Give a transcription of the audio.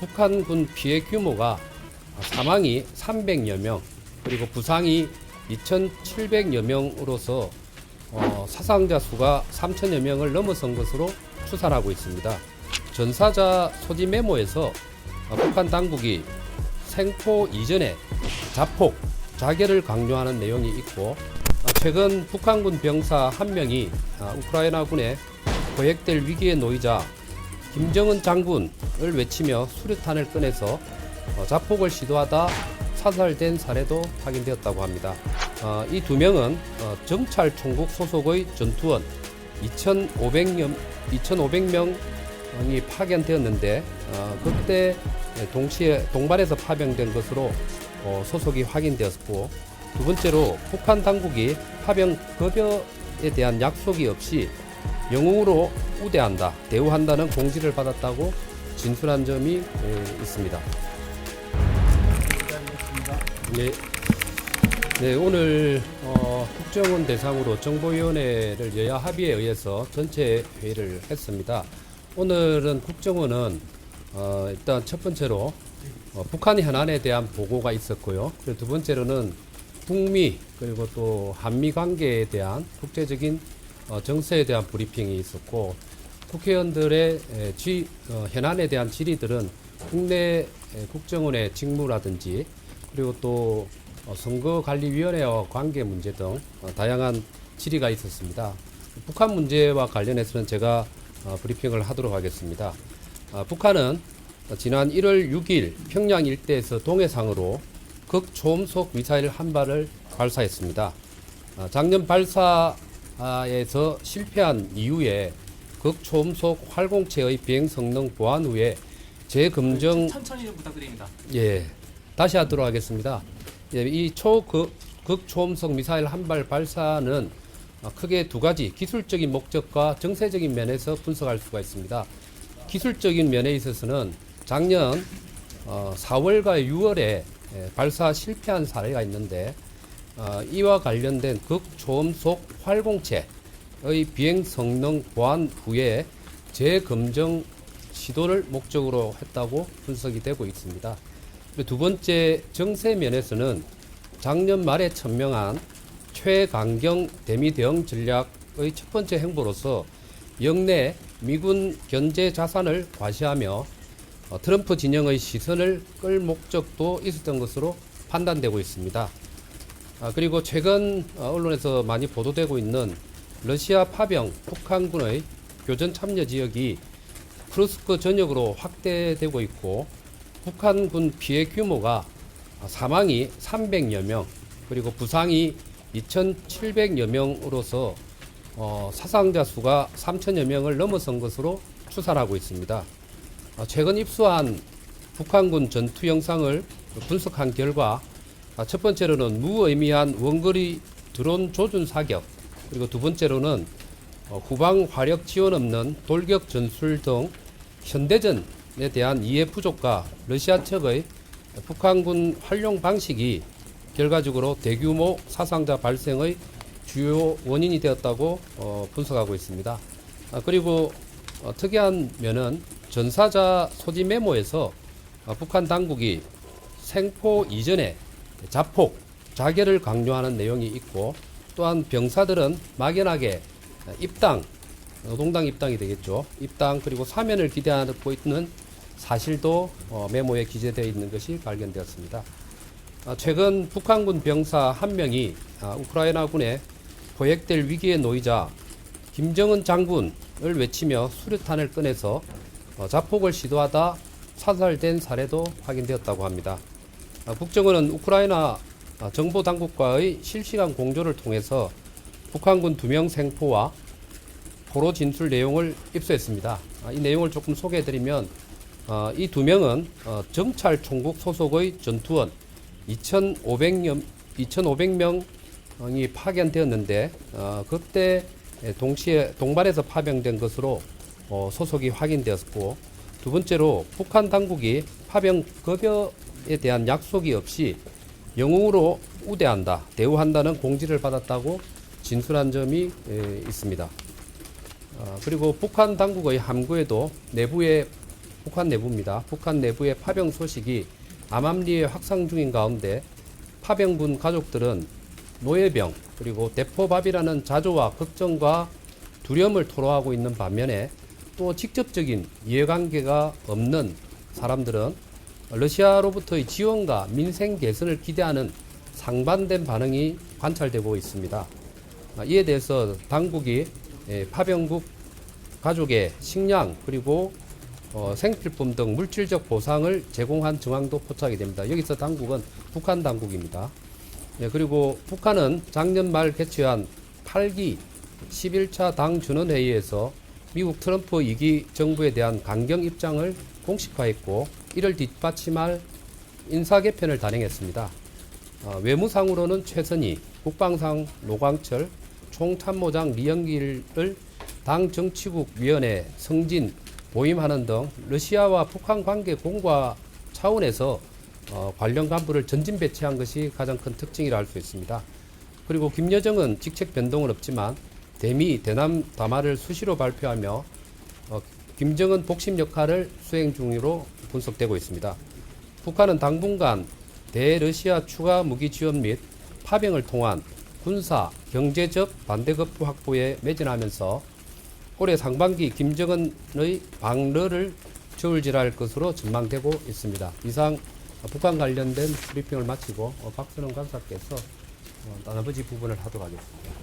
북한군 피해 규모가 사망이 300여 명, 그리고 부상이 2,700여 명으로서 사상자 수가 3천여 명을 넘어선 것으로 추산하고 있습니다. 전사자 소지 메모에서 북한 당국이 생포 이전에 자폭, 자결을 강요하는 내용이 있고, 최근 북한군 병사 한 명이 우크라이나군에 포획될 위기에 놓이자 김정은 장군을 외치며 수류탄을 꺼내서 자폭을 시도하다 사살된 사례도 확인되었다고 합니다. 이 두 명은 정찰 총국 소속의 전투원 2,500명이 파견되었는데 그때 동시에 동반해서 파병된 것으로 소속이 확인되었고, 두 번째로 북한 당국이 파병 급여에 대한 약속이 없이 영웅으로 우대한다, 대우한다는 공지를 받았다고 진술한 점이 있습니다. 네, 오늘 국정원 대상으로 정보위원회를 여야 합의에 의해서 전체 회의를 했습니다. 오늘은 국정원은 일단 첫 번째로 북한 현안에 대한 보고가 있었고요. 그리고 두 번째로는 북미 그리고 또 한미 관계에 대한 국제적인 정세에 대한 브리핑이 있었고, 국회의원들의 현안에 대한 질의들은 국내 국정원의 직무라든지 그리고 또 선거관리위원회와 관계 문제 등 다양한 질의가 있었습니다. 북한 문제와 관련해서는 제가 브리핑을 하도록 하겠습니다. 북한은 지난 1월 6일 평양 일대에서 동해상으로 극초음속 미사일 한 발을 발사했습니다. 작년 발사에서 실패한 이후에 극초음속 활공체의 비행 성능 보완 후에 재검증. 천천히 좀 부탁드립니다. 예, 다시 하도록 하겠습니다. 예, 이 극초음속 미사일 한 발 발사는 크게 두 가지 기술적인 목적과 정세적인 면에서 분석할 수가 있습니다. 기술적인 면에 있어서는 작년 4월과 6월에 발사 실패한 사례가 있는데, 이와 관련된 극초음속 활공체의 비행 성능 보완 후에 재검증 시도를 목적으로 했다고 분석이 되고 있습니다. 두 번째 정세 면에서는 작년 말에 천명한 최강경 대미 대응 전략의 첫 번째 행보로서 영내 미군 견제 자산을 과시하며 트럼프 진영의 시선을 끌 목적도 있었던 것으로 판단되고 있습니다. 그리고 최근 언론에서 많이 보도되고 있는 러시아 파병 북한군의 교전 참여 지역이 크루스크 전역으로 확대되고 있고, 북한군 피해 규모가 사망이 300여 명, 그리고 부상이 2,700여 명으로서 사상자 수가 3천여 명을 넘어선 것으로 추산하고 있습니다. 최근 입수한 북한군 전투 영상을 분석한 결과 첫 번째로는 무의미한 원거리 드론 조준 사격, 그리고 두 번째로는 후방 화력 지원 없는 돌격 전술 등 현대전에 대한 이해 부족과 러시아 측의 북한군 활용 방식이 결과적으로 대규모 사상자 발생의 주요 원인이 되었다고 분석하고 있습니다. 그리고 특이한 면은 전사자 소지 메모에서 북한 당국이 생포 이전에 자폭, 자결을 강요하는 내용이 있고, 또한 병사들은 막연하게 입당, 노동당 입당이 되겠죠. 입당 그리고 사면을 기대하고 있는 사실도 메모에 기재되어 있는 것이 발견되었습니다. 최근 북한군 병사 한 명이 우크라이나군에 포획될 위기에 놓이자 김정은 장군을 외치며 수류탄을 꺼내서 자폭을 시도하다 사살된 사례도 확인되었다고 합니다. 국정원은 우크라이나 정보당국과의 실시간 공조를 통해서 북한군 2명 생포와 포로 진술 내용을 입수했습니다. 이 내용을 조금 소개해드리면, 이 2명은 정찰 총국 소속의 전투원 2,500명이 파견되었는데 그때 동시에 동반해서 파병된 것으로 소속이 확인되었고, 두 번째로 북한 당국이 파병 급여에 대한 약속이 없이 영웅으로 우대한다, 대우한다는 공지를 받았다고 진술한 점이 있습니다. 그리고 북한 당국의 함구에도 내부에 북한 내부입니다. 북한 내부의 파병 소식이 암암리에 확산 중인 가운데 파병군 가족들은 노예병 그리고 대포밥이라는 자조와 걱정과 두려움을 토로하고 있는 반면에 또 직접적인 이해관계가 없는 사람들은 러시아로부터의 지원과 민생 개선을 기대하는 상반된 반응이 관찰되고 있습니다. 이에 대해서 당국이 파병국 가족의 식량 그리고 생필품 등 물질적 보상을 제공한 정황도 포착이 됩니다. 여기서 당국은 북한 당국입니다. 그리고 북한은 작년 말 개최한 8기 11차 당준원회의에서 미국 트럼프 2기 정부에 대한 강경 입장을 공식화했고 이를 뒷받침할 인사개편을 단행했습니다. 외무상으로는 최선희, 국방상 노광철, 총참모장 리영길을 당 정치국 위원회 성진 보임하는 등 러시아와 북한 관계 공과 차원에서 관련 간부를 전진 배치한 것이 가장 큰 특징이라 할 수 있습니다. 그리고 김여정은 직책 변동은 없지만 대미, 대남 담화를 수시로 발표하며 김정은 복심 역할을 수행 중으로 분석되고 있습니다. 북한은 당분간 대러시아 추가 무기 지원 및 파병을 통한 군사, 경제적 반대급부 확보에 매진하면서 올해 상반기 김정은의 방러를 저울질할 것으로 전망되고 있습니다. 이상 북한 관련된 브리핑을 마치고 박선원 간사께서 나머지 부분을 하도록 하겠습니다.